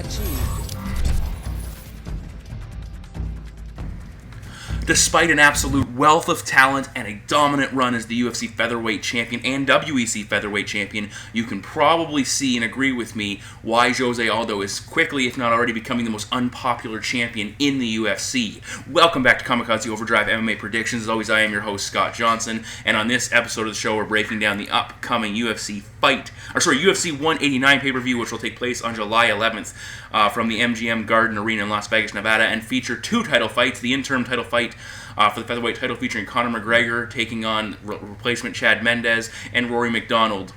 achieved. Despite an absolute wealth of talent and a dominant run as the UFC featherweight champion and WEC featherweight champion, you can probably see and agree with me why Jose Aldo is quickly, if not already, becoming the most unpopular champion in the UFC. Welcome back to Kamikaze Overdrive MMA Predictions. As always, I am your host, Scott Johnson, and on this episode of the show, we're breaking down the upcoming UFC UFC 189 pay-per-view, which will take place on July 11th from the MGM Garden Arena in Las Vegas, Nevada, and feature two title fights: the interim title fight for the featherweight title featuring Conor McGregor taking on replacement Chad Mendez, and Rory MacDonald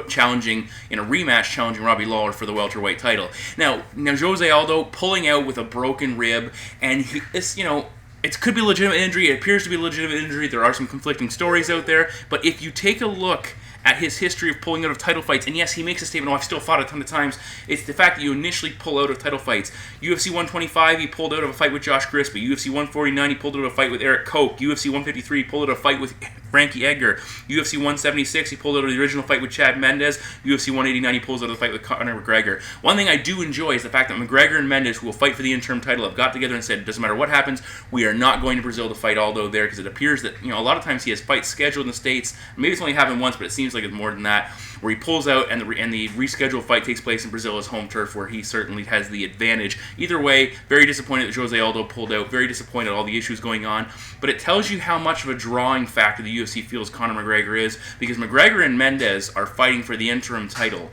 challenging Robbie Lawler for the welterweight title. Now Jose Aldo pulling out with a broken rib, and it could be a legitimate injury. It appears to be a legitimate injury. There are some conflicting stories out there, but if you take a look at his history of pulling out of title fights, and yes, he makes a statement, I've still fought a ton of times, it's the fact that you initially pull out of title fights. UFC 125, he pulled out of a fight with Josh Grisby. UFC 149, he pulled out of a fight with Eric Koch. UFC 153, he pulled out of a fight with Frankie Edgar. UFC 176, he pulled out of the original fight with Chad Mendes. UFC 189, he pulls out of the fight with Conor McGregor. One thing I do enjoy is the fact that McGregor and Mendes, who will fight for the interim title, have got together and said, it doesn't matter what happens, we are not going to Brazil to fight Aldo there, because it appears that, a lot of times he has fights scheduled in the States. Maybe it's only happened once, but it seems like it's more than that, where he pulls out and the rescheduled fight takes place in Brazil, his home turf, where he certainly has the advantage. Either way, very disappointed that Jose Aldo pulled out, very disappointed at all the issues going on, but it tells you how much of a drawing factor the UFC feels Conor McGregor is, because McGregor and Mendes are fighting for the interim title.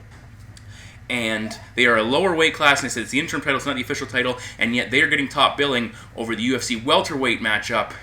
And they are a lower weight class, and I said it's the interim title, it's not the official title, and yet they are getting top billing over the UFC welterweight matchup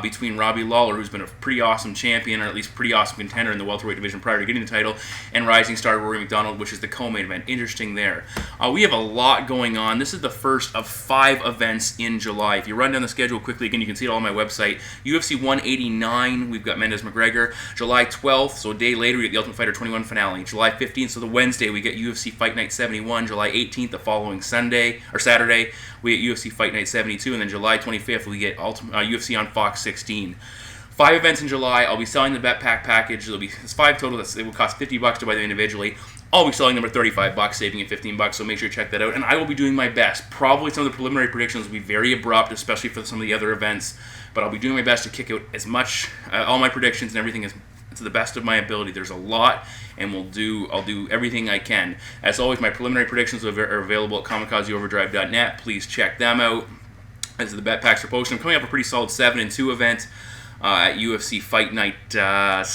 between Robbie Lawler, who's been a pretty awesome champion, or at least pretty awesome contender in the welterweight division prior to getting the title, and rising star Rory MacDonald, which is the co-main event. Interesting there. We have a lot going on. This is the first of 5 events in July. If you run down the schedule quickly, again, you can see it all on my website. UFC 189, we've got Mendez McGregor. July 12th, so a day later, we get the Ultimate Fighter 21 finale. July 15th, so the Wednesday, we get UFC Fight Night 71. July 18th, the following Saturday, we get UFC Fight Night 72, and then July 25th, we get UFC on Fox 16. 5 events in July. I'll be selling the Bet Pack package. It's 5 total. It will cost $50 to buy them individually. I'll be selling them for $35, saving you $15, so make sure you check that out. And I will be doing my best. Probably some of the preliminary predictions will be very abrupt, especially for some of the other events. But I'll be doing my best to kick out as much, all my predictions and everything to the best of my ability. There's a lot, and I'll do everything I can. As always, my preliminary predictions are available at kamikazeoverdrive.net. Please check them out. As the bet packs are posted, I'm coming up a pretty solid 7-2 event at UFC Fight Night UFC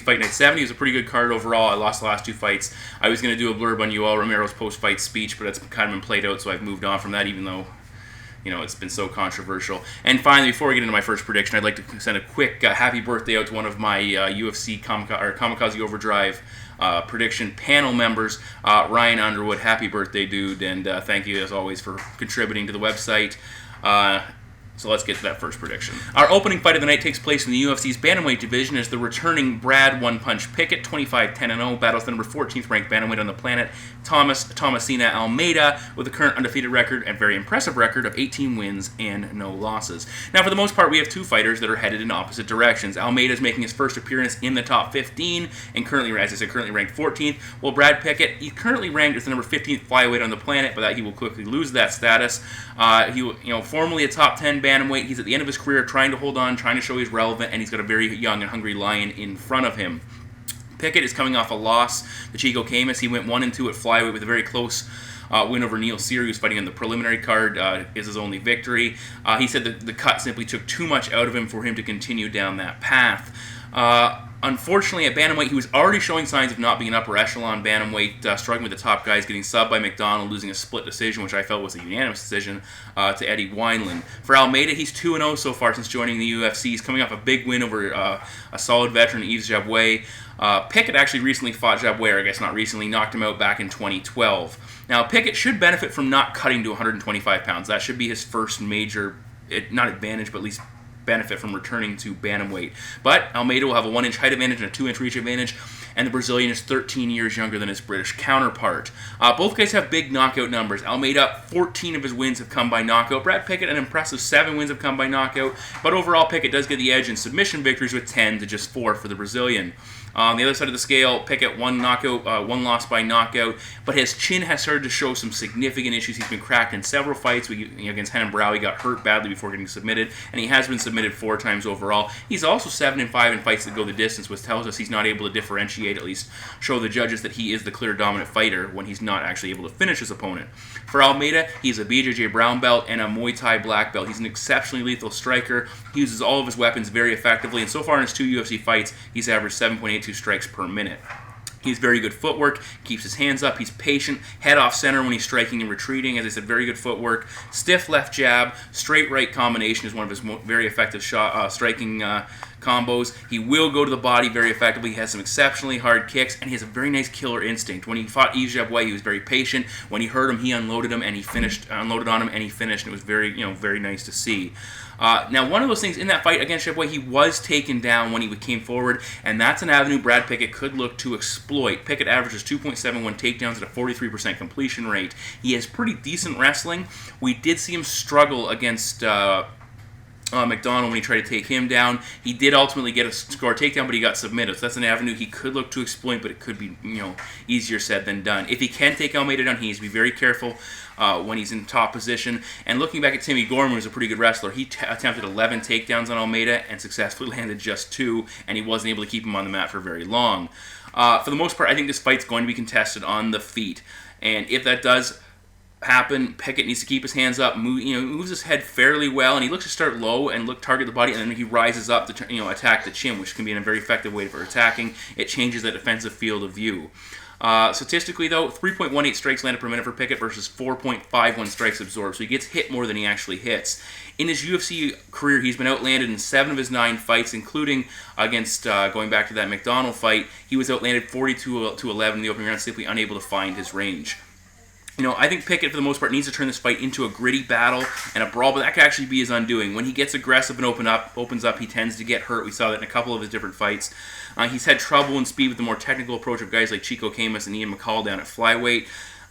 Fight Night 70. It was a pretty good card overall. I lost the last 2 fights. I was going to do a blurb on Yoel Romero's post-fight speech, but it's kind of been played out, so I've moved on from that, even though it's been so controversial. And finally, before I get into my first prediction, I'd like to send a quick happy birthday out to one of my UFC Kamikaze Overdrive prediction panel members, Ryan Underwood. Happy birthday, dude, and thank you as always for contributing to the website. So let's get to that first prediction. Our opening fight of the night takes place in the UFC's bantamweight division as the returning Brad One Punch Pickett, 25-10-0, battles the number 14th ranked bantamweight on the planet, Tomasina Almeida, with a current undefeated record and very impressive record of 18 wins and no losses. Now, for the most part, we have 2 fighters that are headed in opposite directions. Almeida is making his first appearance in the top 15 and currently ranked 14th, while Brad Pickett, he's currently ranked as the number 15th flyweight on the planet, but that he will quickly lose that status. Formerly a top 10 bantamweight, he's at the end of his career trying to hold on, trying to show he's relevant, and he's got a very young and hungry lion in front of him. Pickett is coming off a loss to Chico Camus. He went 1-2 at flyweight with a very close win over Neil Seery, who's fighting on the preliminary card, is his only victory. He said that the cut simply took too much out of him for him to continue down that path. Unfortunately, at bantamweight, he was already showing signs of not being an upper echelon bantamweight, struggling with the top guys, getting subbed by MacDonald, losing a split decision, which I felt was a unanimous decision, to Eddie Wineland. For Almeida, he's 2-0 so far since joining the UFC. He's coming off a big win over a solid veteran, Yves Jaboué. Pickett actually recently fought Jaboué, or I guess not recently, knocked him out back in 2012. Now, Pickett should benefit from not cutting to 125 pounds. That should be his first major, not advantage, but at least benefit from returning to bantamweight. But Almeida will have a 1-inch height advantage and a 2-inch reach advantage, and the Brazilian is 13 years younger than his British counterpart. Both guys have big knockout numbers. Almeida, 14 of his wins have come by knockout. Brad Pickett, an impressive 7 wins have come by knockout. But overall, Pickett does get the edge in submission victories with 10 to just 4 for the Brazilian. On the other side of the scale, Pickett, one loss by knockout, but his chin has started to show some significant issues. He's been cracked in several fights. Against Henan Brow, he got hurt badly before getting submitted, and he has been submitted 4 times overall. He's also 7-5 in fights that go the distance, which tells us he's not able to differentiate, at least show the judges that he is the clear dominant fighter when he's not actually able to finish his opponent. For Almeida, he's a BJJ brown belt and a Muay Thai black belt. He's an exceptionally lethal striker. He uses all of his weapons very effectively, and so far in his 2 UFC fights, he's averaged 7.82 strikes per minute. He's very good footwork, keeps his hands up, he's patient, head off center when he's striking and retreating. As I said, very good footwork, stiff left jab, straight right combination is one of his very effective striking combos. He will go to the body very effectively. He has some exceptionally hard kicks, and he has a very nice killer instinct. When he fought Ijabwe, he was very patient. When he hurt him, he unloaded him, and he unloaded on him, and he finished. And it was very nice to see. Now, one of those things in that fight against Ijabwe, he was taken down when he came forward, and that's an avenue Brad Pickett could look to exploit. Pickett averages 2.71 takedowns at a 43% completion rate. He has pretty decent wrestling. We did see him struggle against MacDonald when he tried to take him down. He did ultimately get a score takedown, but he got submitted. So that's an avenue he could look to exploit, but it could be easier said than done. If he can take Almeida down, he needs to be very careful when he's in top position. And looking back at Timmy Gorman, who's a pretty good wrestler, he attempted 11 takedowns on Almeida and successfully landed just 2, and he wasn't able to keep him on the mat for very long. For the most part, I think this fight's going to be contested on the feet, and if that does happen, Pickett needs to keep his hands up, moves his head fairly well, and he looks to start low and target the body, and then he rises up to attack the chin, which can be a very effective way for attacking. It changes that defensive field of view. Statistically, though, 3.18 strikes landed per minute for Pickett versus 4.51 strikes absorbed, so he gets hit more than he actually hits. In his UFC career, he's been outlanded in 7 of his 9 fights, including against, going back to that MacDonald fight, he was outlanded 42-11 in the opening round, simply unable to find his range. I think Pickett, for the most part, needs to turn this fight into a gritty battle and a brawl, but that could actually be his undoing. When he gets aggressive and opens up, he tends to get hurt. We saw that in a couple of his different fights. He's had trouble in speed with the more technical approach of guys like Chico Camus and Ian McCall down at flyweight.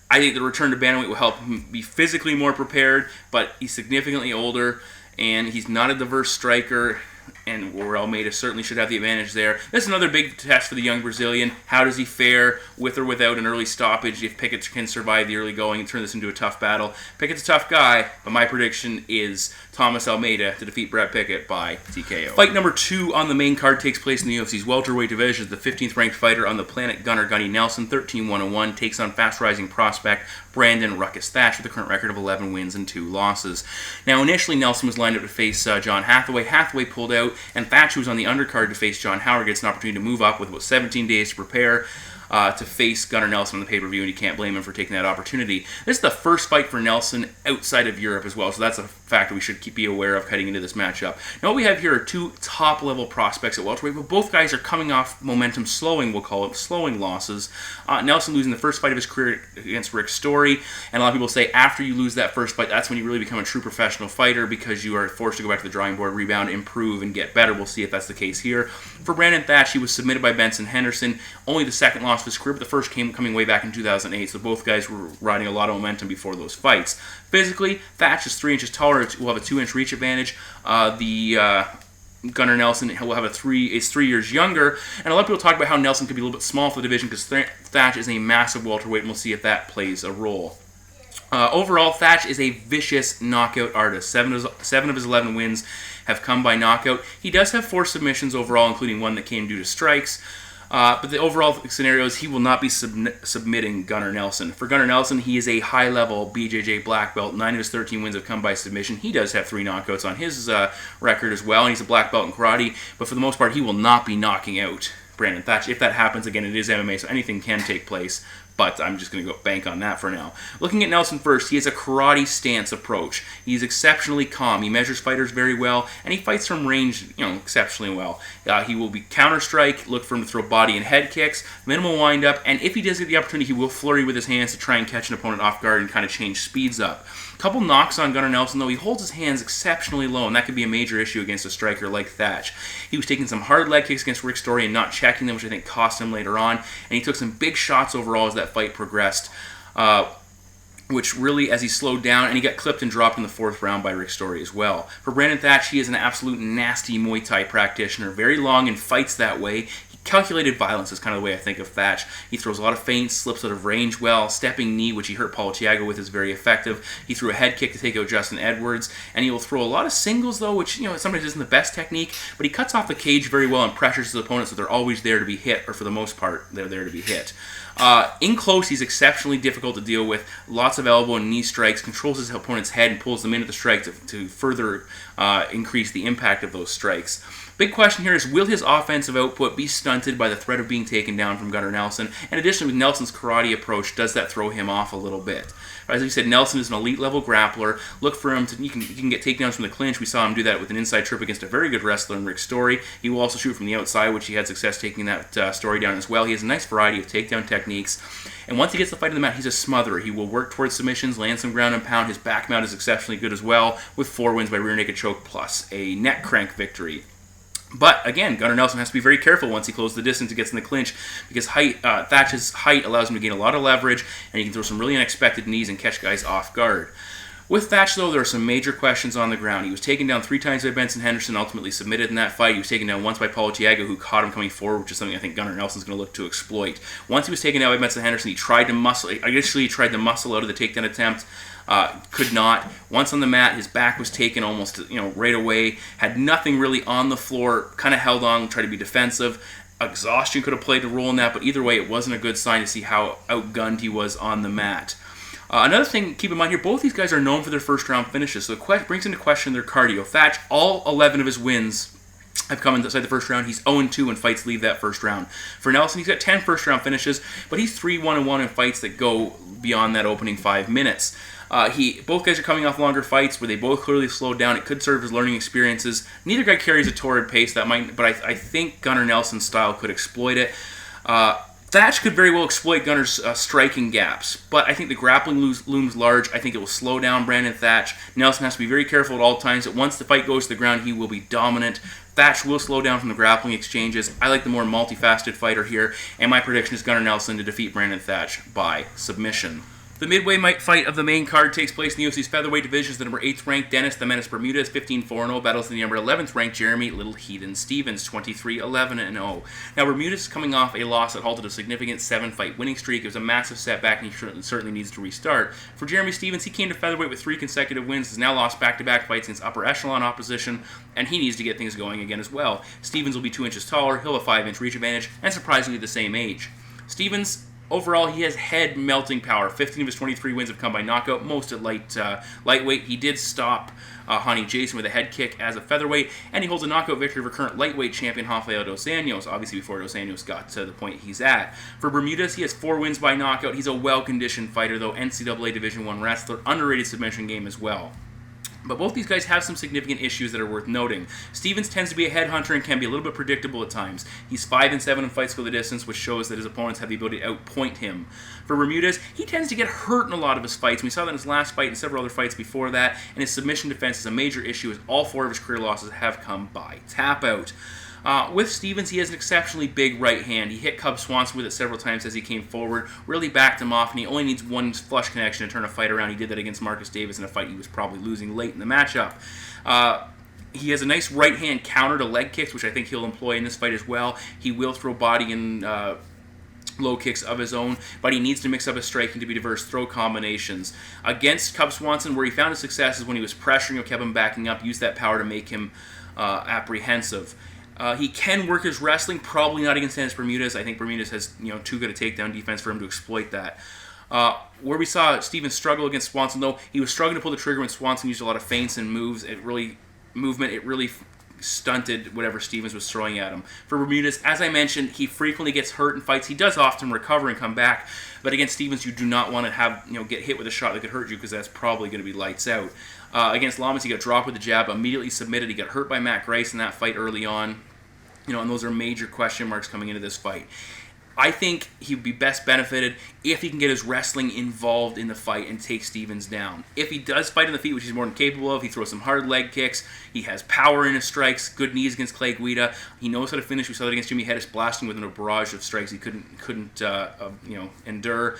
I think the return to bantamweight will help him be physically more prepared, but he's significantly older, and he's not a diverse striker, and where Almeida certainly should have the advantage there. This is another big test for the young Brazilian. How does he fare with or without an early stoppage if Pickett can survive the early going and turn this into a tough battle? Pickett's a tough guy, but my prediction is Thomas Almeida to defeat Brad Pickett by TKO. Fight number 2 on the main card takes place in the UFC's welterweight division. The 15th ranked fighter on the planet, Gunnar Gunny Nelson, 13-1-1, takes on fast-rising prospect Brandon Ruckus Thatch with a current record of 11 wins and 2 losses. Now, initially, Nelson was lined up to face John Hathaway. Hathaway pulled out, and Thatch, who was on the undercard to face John Howard, gets an opportunity to move up with about 17 days to prepare to face Gunnar Nelson on the pay-per-view, and you can't blame him for taking that opportunity. This is the first fight for Nelson outside of Europe as well, so that's a factor we should be aware of heading into this matchup. Now, what we have here are 2 top-level prospects at welterweight, but both guys are coming off momentum slowing, we'll call it, slowing losses. Nelson losing the first fight of his career against Rick Story, and a lot of people say after you lose that first fight, that's when you really become a true professional fighter because you are forced to go back to the drawing board, rebound, improve, and get better. We'll see if that's the case here. For Brandon Thatch, he was submitted by Benson Henderson, only the second loss of his career, but the first coming way back in 2008, so both guys were riding a lot of momentum before those fights. Physically, Thatch is 3 inches taller, will have a 2-inch reach advantage. Gunnar Nelson will have is 3 years younger, and a lot of people talk about how Nelson could be a little bit small for the division because Thatch is a massive welterweight, and we'll see if that plays a role. Overall, Thatch is a vicious knockout artist. 7 of his 11 wins have come by knockout. He does have 4 submissions overall, including 1 that came due to strikes. But the overall scenario is he will not be submitting Gunnar Nelson. For Gunnar Nelson, he is a high-level BJJ black belt. 9 of his 13 wins have come by submission. He does have 3 knockouts on his record as well, and he's a black belt in karate. But for the most part, he will not be knocking out Brandon Thatch. If that happens, again, it is MMA, so anything can take place. But I'm just going to go bank on that for now. Looking at Nelson first, he has a karate stance approach. He's exceptionally calm. He measures fighters very well, and he fights from range, exceptionally well. He will be counter-strike, look for him to throw body and head kicks, minimal wind-up, and if he does get the opportunity, he will flurry with his hands to try and catch an opponent off guard and kind of change speeds up. A couple knocks on Gunnar Nelson, though. He holds his hands exceptionally low, and that could be a major issue against a striker like Thatch. He was taking some hard leg kicks against Rick Story and not checking them, which I think cost him later on, and he took some big shots overall as that fight progressed, which really, as he slowed down, and he got clipped and dropped in the 4th round by Rick Story as well. For Brandon Thatch, he is an absolute nasty Muay Thai practitioner, very long and fights that way. He calculated violence is kind of the way I think of Thatch. He throws a lot of feints, slips out of range well. Stepping knee, which he hurt Paulo Thiago with, is very effective. He threw a head kick to take out Justin Edwards, and he will throw a lot of singles, though, which sometimes isn't the best technique, but he cuts off the cage very well and pressures his opponents, so they're always there to be hit, or for the most part, they're there to be hit. In close, he's exceptionally difficult to deal with. Lots of elbow and knee strikes, controls his opponent's head and pulls them into the strike to further increase the impact of those strikes. Big question here is, will his offensive output be stunted by the threat of being taken down from Gunnar Nelson? And additionally, with Nelson's karate approach, does that throw him off a little bit? As we said, Nelson is an elite level grappler. Look for him you can get takedowns from the clinch. We saw him do that with an inside trip against a very good wrestler in Rick Story. He will also shoot from the outside, which he had success taking that Story down as well. He has a nice variety of takedown techniques. And once he gets the fight in the mat, he's a smotherer. He will work towards submissions, land some ground and pound. His back mount is exceptionally good as well, with 4 wins by rear naked choke plus a neck crank victory. But again, Gunnar Nelson has to be very careful once he closes the distance and gets in the clinch, because Thatch's height allows him to gain a lot of leverage, and he can throw some really unexpected knees and catch guys off guard. With Thatch, though, there are some major questions on the ground. He was taken down 3 times by Benson Henderson, ultimately submitted in that fight. He was taken down once by Paulo Thiago, who caught him coming forward, which is something I think Gunnar Nelson's going to look to exploit. Once he was taken down by Benson Henderson, he tried to muscle out of the takedown attempt. Could not. Once on the mat, his back was taken almost right away. Had nothing really on the floor. Kind of held on, tried to be defensive. Exhaustion could have played a role in that, but either way, it wasn't a good sign to see how outgunned he was on the mat. Another thing, keep in mind here, both these guys are known for their first round finishes, so it brings into question their cardio. Thatch, all 11 of his wins have come inside the first round. He's 0-2 when fights leave that first round. For Nelson, he's got 10 first-round finishes, but he's 3-1-1 in fights that go beyond that opening 5 minutes. Both guys are coming off longer fights where they both clearly slowed down. It could serve as learning experiences. Neither guy carries a torrid pace but I think Gunnar Nelson's style could exploit it. Thatch could very well exploit Gunnar's striking gaps, but I think the grappling looms large. I think it will slow down Brandon Thatch. Nelson has to be very careful at all times that once the fight goes to the ground, he will be dominant. Thatch will slow down from the grappling exchanges. I like the more multifaceted fighter here, and my prediction is Gunnar Nelson to defeat Brandon Thatch by submission. The midway fight of the main card takes place in the UFC's featherweight divisions. The number 8th ranked Dennis the Menace Bermudez, 15-4-0, battles the number 11th ranked Jeremy Little Heathen Stevens, 23-11-0. Now, Bermudez is coming off a loss that halted a significant 7-fight winning streak. It was a massive setback, and he certainly needs to restart. For Jeremy Stevens, he came to featherweight with 3 consecutive wins, has now lost back-to-back fights against upper echelon opposition, and he needs to get things going again as well. Stevens will be 2 inches taller, he'll have a 5-inch reach advantage, and surprisingly the same age. Stevens, overall, he has head melting power. 15 of his 23 wins have come by knockout, most at lightweight. He did stop Hani Jason with a head kick as a featherweight, and he holds a knockout victory over current lightweight champion Rafael Dos Anjos, obviously before Dos Anjos got to the point he's at. For Bermudez, he has 4 wins by knockout. He's a well-conditioned fighter, though, NCAA Division I wrestler, underrated submission game as well. But both these guys have some significant issues that are worth noting. Stevens tends to be a headhunter and can be a little bit predictable at times. He's 5-7 in fights go the distance, which shows that his opponents have the ability to outpoint him. For Bermudez, he tends to get hurt in a lot of his fights. We saw that in his last fight and several other fights before that, and his submission defense is a major issue, as all 4 of his career losses have come by tap out. With Stevens, he has an exceptionally big right hand. He hit Cub Swanson with it several times as he came forward, really backed him off, and he only needs one flush connection to turn a fight around. He did that against Marcus Davis in a fight he was probably losing late in the matchup. He has a nice right hand counter to leg kicks, which I think he'll employ in this fight as well. He will throw body and low kicks of his own, but he needs to mix up his striking to be diverse throw combinations. Against Cub Swanson, where he found his success is when he was pressuring him, kept him backing up, used that power to make him apprehensive. He can work his wrestling, probably not against Dennis Bermudez. I think Bermudez has too good a takedown defense for him to exploit that. Where we saw Stevens struggle against Swanson, though, he was struggling to pull the trigger when Swanson used a lot of feints and moves. It really stunted whatever Stevens was throwing at him. For Bermudez, as I mentioned, he frequently gets hurt in fights. He does often recover and come back, but against Stevens, you do not want to have get hit with a shot that could hurt you, because that's probably going to be lights out. Against Lamas, he got dropped with the jab, immediately submitted. He got hurt by Matt Grice in that fight early on. And those are major question marks coming into this fight. I think he would be best benefited if he can get his wrestling involved in the fight and take Stevens down. If he does fight on the feet, which he's more than capable of, he throws some hard leg kicks, he has power in his strikes, good knees against Clay Guida, he knows how to finish. We saw that against Jimmy Hedges, blasting with a barrage of strikes he couldn't endure.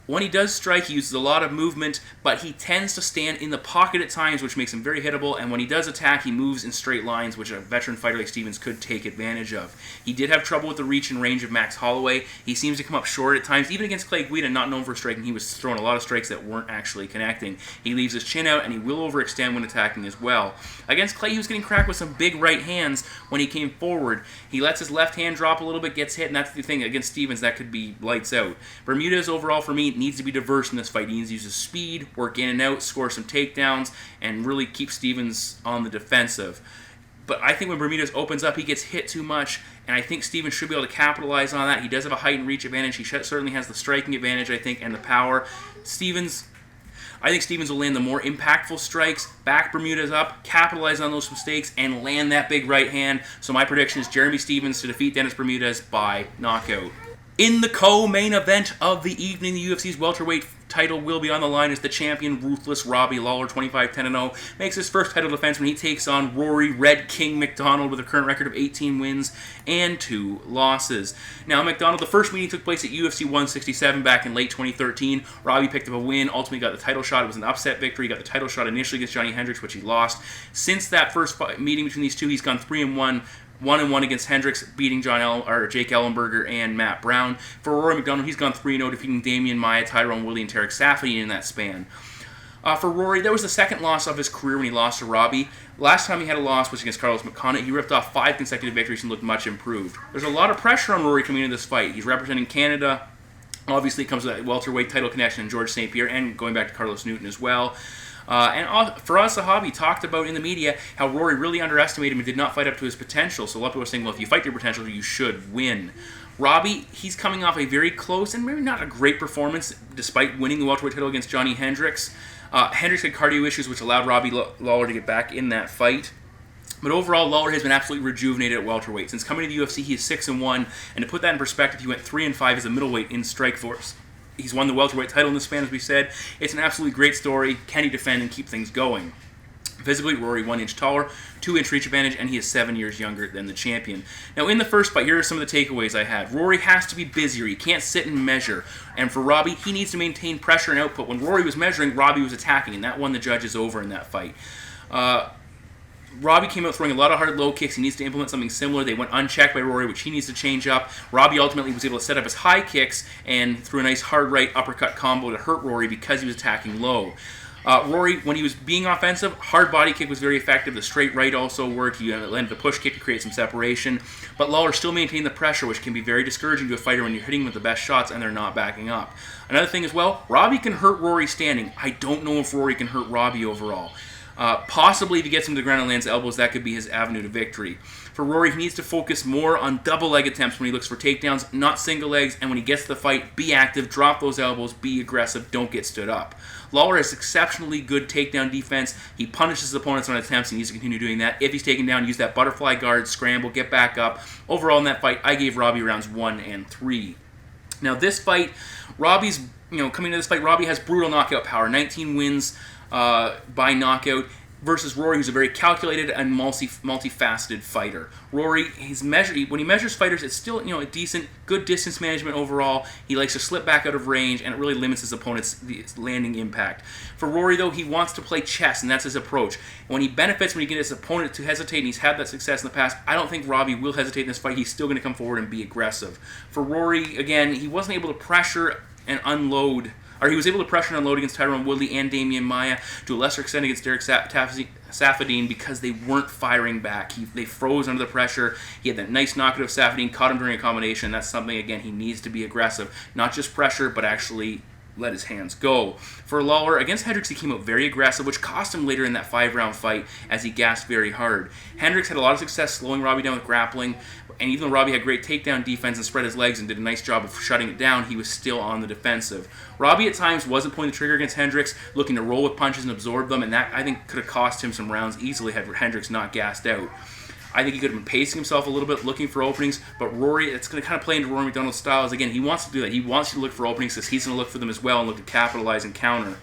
When he does strike, he uses a lot of movement, but he tends to stand in the pocket at times, which makes him very hittable, and when he does attack, he moves in straight lines, which a veteran fighter like Stephens could take advantage of. He did have trouble with the reach and range of Max Holloway. He seems to come up short at times. Even against Clay Guida, not known for striking, he was throwing a lot of strikes that weren't actually connecting. He leaves his chin out, and he will overextend when attacking as well. Against Clay, he was getting cracked with some big right hands when he came forward. He lets his left hand drop a little bit, gets hit, and that's the thing. Against Stephens, that could be lights out. Bermudez, overall, for me, needs to be diverse in this fight. He needs to use his speed, work in and out, score some takedowns, and really keep Stephens on the defensive. But I think when Bermudez opens up, he gets hit too much, and I think Stephens should be able to capitalize on that. He does have a height and reach advantage. He certainly has the striking advantage, I think, and the power. I think Stephens will land the more impactful strikes, back Bermudez up, capitalize on those mistakes, and land that big right hand. So my prediction is Jeremy Stephens to defeat Dennis Bermudez by knockout. In the co-main event of the evening, the UFC's welterweight title will be on the line as the champion, ruthless Robbie Lawler, 25-10-0, makes his first title defense when he takes on Rory Red King MacDonald with a current record of 18 wins and 2 losses. Now, MacDonald, the first meeting took place at UFC 167 back in late 2013. Robbie picked up a win, ultimately got the title shot. It was an upset victory. He got the title shot initially against Johnny Hendricks, which he lost. Since that first meeting between these two, he's gone 3-1. 1-1 against Hendricks, beating Jake Ellenberger and Matt Brown. For Rory MacDonald, he's gone 3-0, defeating Damian Maia, Tyrone Woodley, and Tarek Saffiedine in that span. For Rory, that was the second loss of his career when he lost to Robbie. Last time he had a loss was against Carlos McConnett. He ripped off 5 consecutive victories and looked much improved. There's a lot of pressure on Rory coming into this fight. He's representing Canada. Obviously, it comes with that welterweight title connection in George St-Pierre and going back to Carlos Newton as well. And for us, the hobby talked about in the media how Rory really underestimated him and did not fight up to his potential. So a lot of people are saying, well, if you fight to your potential, you should win. Robbie, he's coming off a very close and maybe not a great performance despite winning the welterweight title against Johnny Hendricks. Hendricks had cardio issues, which allowed Robbie Lawler to get back in that fight. But overall, Lawler has been absolutely rejuvenated at welterweight. Since coming to the UFC, he is 6-1, and to put that in perspective, he went 3-5 as a middleweight in Strikeforce. He's won the welterweight title in this span, as we said. It's an absolutely great story. Can he defend and keep things going? Physically, Rory 1 inch taller, 2 inch reach advantage, and he is 7 years younger than the champion. Now, in the first fight, here are some of the takeaways I had. Rory has to be busier. He can't sit and measure. And for Robbie, he needs to maintain pressure and output. When Rory was measuring, Robbie was attacking, and that won the judges over in that fight. Robbie came out throwing a lot of hard low kicks. He needs to implement something similar. They went unchecked by Rory, which he needs to change up. Robbie ultimately was able to set up his high kicks and threw a nice hard right uppercut combo to hurt Rory because he was attacking low. Rory, when he was being offensive, hard body kick was very effective. The straight right also worked. He landed the push kick to create some separation. But Lawler still maintained the pressure, which can be very discouraging to a fighter when you're hitting with the best shots and they're not backing up. Another thing as well, Robbie can hurt Rory standing. I don't know if Rory can hurt Robbie overall. Possibly if he gets him to the ground and lands elbows, that could be his avenue to victory. For Rory, he needs to focus more on double leg attempts when he looks for takedowns, not single legs, and when he gets to the fight, be active, drop those elbows, be aggressive, don't get stood up. Lawler has exceptionally good takedown defense. He punishes his opponents on attempts. He needs to continue doing that. If he's taken down, use that butterfly guard, scramble, get back up. Overall in that fight, I gave Robbie rounds 1 and 3. Now this fight, coming into this fight, Robbie has brutal knockout power. 19 wins by knockout versus Rory, who's a very calculated and multifaceted fighter. Rory, when he measures fighters, it's still a decent, good distance management overall. He likes to slip back out of range, and it really limits his opponent's landing impact. For Rory, though, he wants to play chess, and that's his approach. When he benefits when he gets his opponent to hesitate, and he's had that success in the past, I don't think Robbie will hesitate in this fight. He's still going to come forward and be aggressive. For Rory, again, he wasn't able to pressure and unload. Or he was able to pressure and unload against Tyrone Woodley and Damian Maia, to a lesser extent against Derek Saffiedine, because they weren't firing back. They froze under the pressure. He had that nice knockout of Saffiedine, caught him during a combination. That's something, again, he needs to be aggressive. Not just pressure, but actually let his hands go. For Lawler, against Hendricks, he came out very aggressive, which cost him later in that 5-round fight as he gasped very hard. Hendricks had a lot of success slowing Robbie down with grappling, and even though Robbie had great takedown defense and spread his legs and did a nice job of shutting it down, he was still on the defensive. Robbie at times wasn't pulling the trigger against Hendricks, looking to roll with punches and absorb them, and that, I think, could have cost him some rounds easily had Hendricks not gassed out. I think he could have been pacing himself a little bit, looking for openings, but Rory, it's going to kind of play into Rory MacDonald's styles. Again, he wants to do that. He wants you to look for openings because he's going to look for them as well and look to capitalize and counter.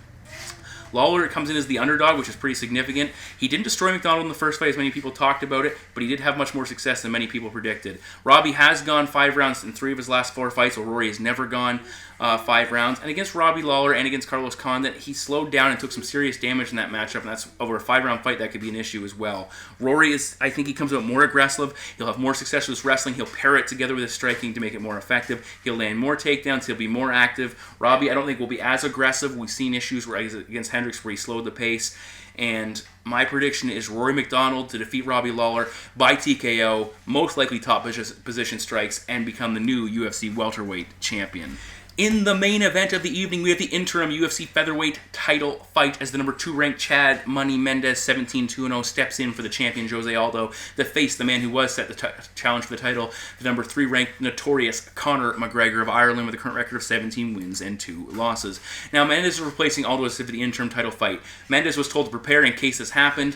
Lawler comes in as the underdog, which is pretty significant. He didn't destroy MacDonald in the first fight as many people talked about it, but he did have much more success than many people predicted. Robbie has gone 5 rounds in 3 of his last 4 fights, while Rory has never gone 5 rounds. And against Robbie Lawler and against Carlos Condit, he slowed down and took some serious damage in that matchup, and that's over a 5-round fight. That could be an issue as well. Rory I think he comes out more aggressive. He'll have more success with his wrestling. He'll pair it together with his striking to make it more effective. He'll land more takedowns. He'll be more active. Robbie, I don't think, will be as aggressive. We've seen issues against Hendricks where he slowed the pace. And my prediction is Rory MacDonald to defeat Robbie Lawler by TKO, most likely top position strikes, and become the new UFC welterweight champion. In the main event of the evening, we have the interim UFC featherweight title fight as the number 2 ranked Chad Money Mendez, 17-2-0, steps in for the champion Jose Aldo to face the man who was set the challenge for the title, the number 3 ranked notorious Conor McGregor of Ireland with a current record of 17 wins and 2 losses. Now, Mendez is replacing Aldo for the interim title fight. Mendez was told to prepare in case this happened,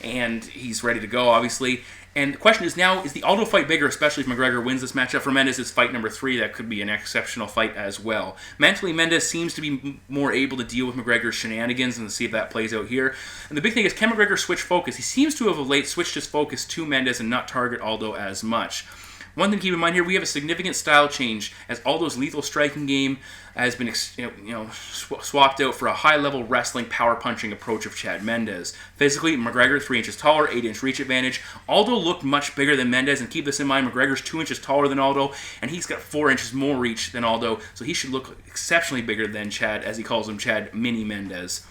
and he's ready to go, obviously. And the question is now, is the Aldo fight bigger, especially if McGregor wins this matchup? For Mendes, it's fight number 3. That could be an exceptional fight as well. Mentally, Mendes seems to be more able to deal with McGregor's shenanigans, and see if that plays out here. And the big thing is, can McGregor switch focus? He seems to have of late switched his focus to Mendes and not target Aldo as much. One thing to keep in mind here, we have a significant style change as Aldo's lethal striking game has been swapped out for a high-level wrestling, power-punching approach of Chad Mendez. Physically, McGregor 3 inches taller, 8-inch reach advantage. Aldo looked much bigger than Mendez, and keep this in mind, McGregor's 2 inches taller than Aldo, and he's got 4 inches more reach than Aldo, so he should look exceptionally bigger than Chad, as he calls him, Chad Mini Mendez.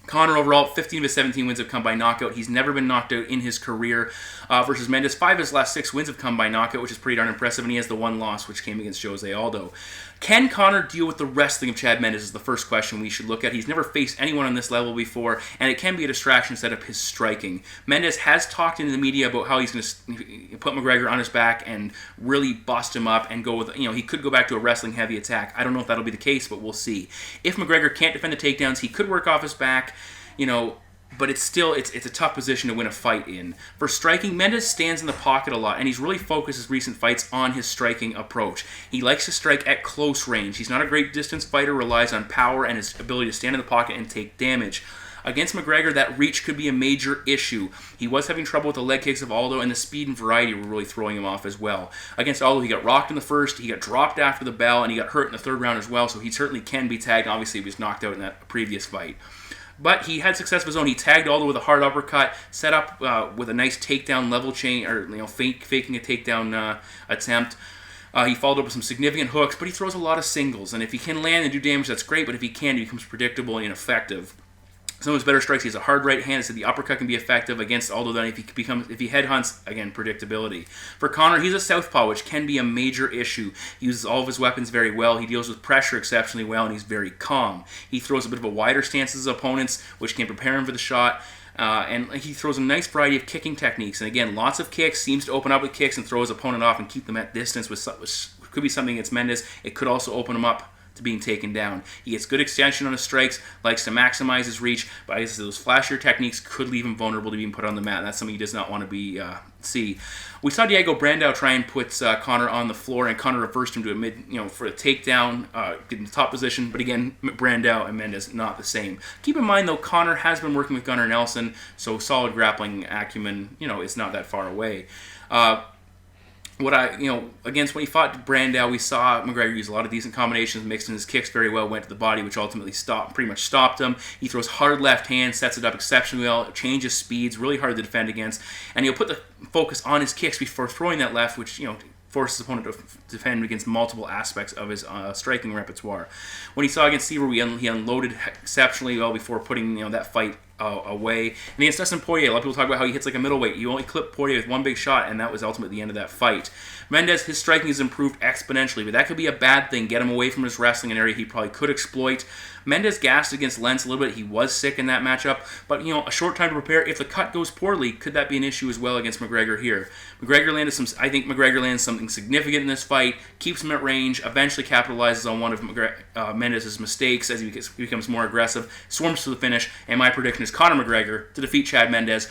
Conor overall, 15 of his 17 wins have come by knockout. He's never been knocked out in his career. Versus Mendes, 5 of his last 6 wins have come by knockout, which is pretty darn impressive, and he has the 1 loss, which came against Jose Aldo. Can Conor deal with the wrestling of Chad Mendes is the first question we should look at. He's never faced anyone on this level before, and it can be a distraction set up his striking. Mendes has talked in the media about how he's going to put McGregor on his back and really bust him up and go with, he could go back to a wrestling-heavy attack. I don't know if that'll be the case, but we'll see. If McGregor can't defend the takedowns, he could work off his back, but it's a tough position to win a fight in. For striking, Mendes stands in the pocket a lot, and he's really focused his recent fights on his striking approach. He likes to strike at close range. He's not a great distance fighter, relies on power and his ability to stand in the pocket and take damage. Against McGregor, that reach could be a major issue. He was having trouble with the leg kicks of Aldo, and the speed and variety were really throwing him off as well. Against Aldo, he got rocked in the first, he got dropped after the bell, and he got hurt in the 3rd round as well, so he certainly can be tagged. Obviously, he was knocked out in that previous fight. But he had success of his own. He tagged Aldo with a hard uppercut, set up with a nice takedown level chain, or faking a takedown attempt. He followed up with some significant hooks, but he throws a lot of singles. And if he can land and do damage, that's great. But if he can't, he becomes predictable and ineffective. Some of his better strikes, he has a hard right hand, so the uppercut can be effective against Aldo. Then if he headhunts, again, predictability. For Conor, he's a southpaw, which can be a major issue. He uses all of his weapons very well. He deals with pressure exceptionally well, and he's very calm. He throws a bit of a wider stance as his opponents, which can prepare him for the shot. And he throws a nice variety of kicking techniques. And again, lots of kicks, seems to open up with kicks and throw his opponent off and keep them at distance, which could be something against Mendes. It could also open him up to being taken down. He gets good extension on his strikes, likes to maximize his reach, but I guess those flashier techniques could leave him vulnerable to being put on the mat. That's something he does not want to see. We saw Diego Brandao try and put Conor on the floor, and Conor reversed him to for a takedown, get in the top position. But again, Brandao and Mendes not the same. Keep in mind though, Conor has been working with Gunnar Nelson, so solid grappling acumen, is not that far away. Against when he fought Brandao, we saw McGregor use a lot of decent combinations, mixed in his kicks very well, went to the body, which ultimately pretty much stopped him. He throws hard left hand, sets it up exceptionally well, changes speeds, really hard to defend against, and he'll put the focus on his kicks before throwing that left, which, forces his opponent to defend against multiple aspects of his striking repertoire. When he saw against Seery, he unloaded exceptionally well before putting that fight away. And against Dustin Poirier, a lot of people talk about how he hits like a middleweight. He only clipped Poirier with one big shot, and that was ultimately the end of that fight. Mendes, his striking has improved exponentially, but that could be a bad thing. Get him away from his wrestling, an area he probably could exploit. Mendes gassed against Lentz a little bit. He was sick in that matchup, but a short time to prepare. If the cut goes poorly, could that be an issue as well against McGregor here? I think McGregor lands something significant in this fight, keeps him at range, eventually capitalizes on one of Mendes' mistakes as he becomes more aggressive, swarms to the finish, and my prediction is Conor McGregor to defeat Chad Mendes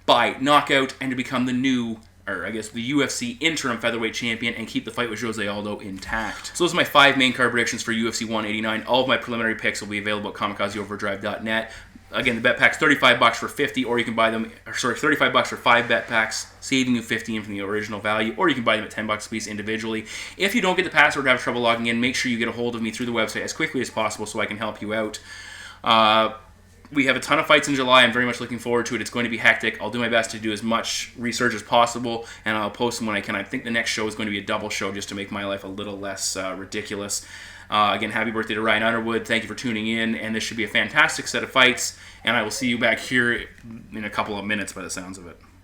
by knockout and to become the new or I guess the UFC interim featherweight champion, and keep the fight with Jose Aldo intact. So those are my 5 main card predictions for UFC 189. All of my preliminary picks will be available at kamikazeoverdrive.net. Again, the bet pack's $35 for 50, or you can buy them, $35 for 5 bet packs, saving you 15 from the original value, or you can buy them at $10 a piece individually. If you don't get the password or have trouble logging in, make sure you get a hold of me through the website as quickly as possible so I can help you out. We have a ton of fights in July. I'm very much looking forward to it. It's going to be hectic. I'll do my best to do as much research as possible, and I'll post them when I can. I think the next show is going to be a double show just to make my life a little less ridiculous. Again, happy birthday to Ryan Underwood. Thank you for tuning in, and this should be a fantastic set of fights, and I will see you back here in a couple of minutes by the sounds of it.